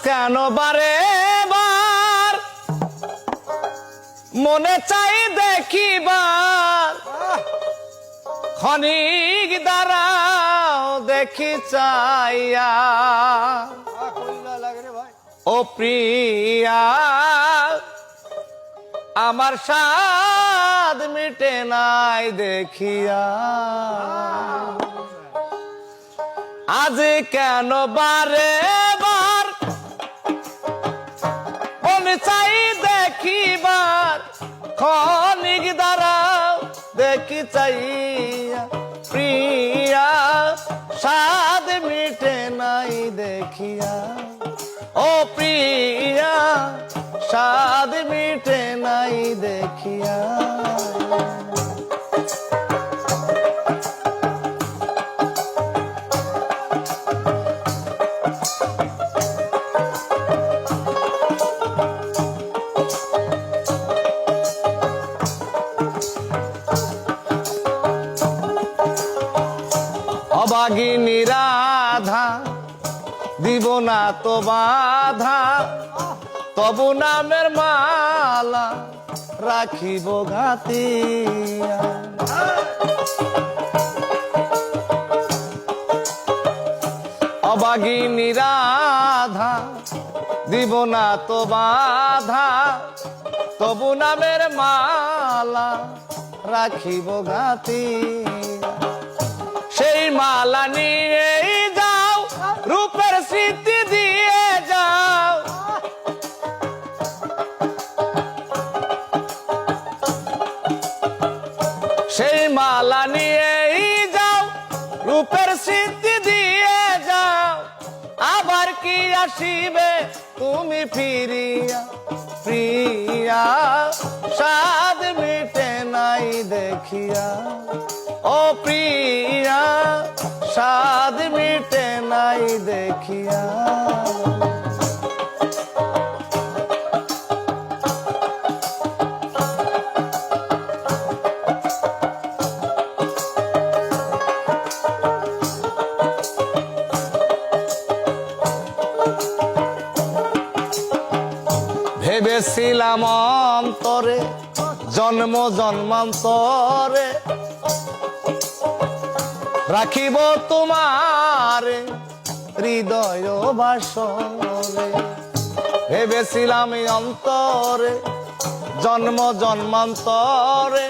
কেন বারে বার মনে চাই দেখিবার, ক্ষণিক দাঁড়াও দেখি চাইয়া। ও প্রিয়া আমার স্বাদ মিটে নাই দেখিয়া, আজ কেন বারে বার মনে চাই দেখিবার, ক্ষণিক দাঁড়াও দেখি চাইয়া। প্রিয়া স্বাদ মিটে নাই দেখিয়া, ও প্রিয়া স্বাদ মিটে নাই দেখিয়া। অবাগিনী রাধা দিব না তো বাধা, তবু নামের মালা রাখিব ঘাতিয়া। অবাগিনী রাধা দিব না তো বাধা, তবু নামের মালা রাখিব ঘাতিয়া। সেই মালা নিয়ে যাও রূপের স্মৃতি দিয়ে যাও, সেই মালা নিয়ে যাও রূপের স্মৃতি দিয়ে যাও। আবার কি আসিবে তুমি ফিরিয়া, প্রিয়া স্বাদ মিটে নাই দেখিয়া। ও প্রিয়া স্বাদ মিটে নাই দেখিয়া। ভেবেছিলাম অন্তরে জন্ম জন্মান্তরে রাখিব তোমার হৃদয় বাসরে। ভেবেছিলাম অন্তরে জন্ম জন্মান্তরে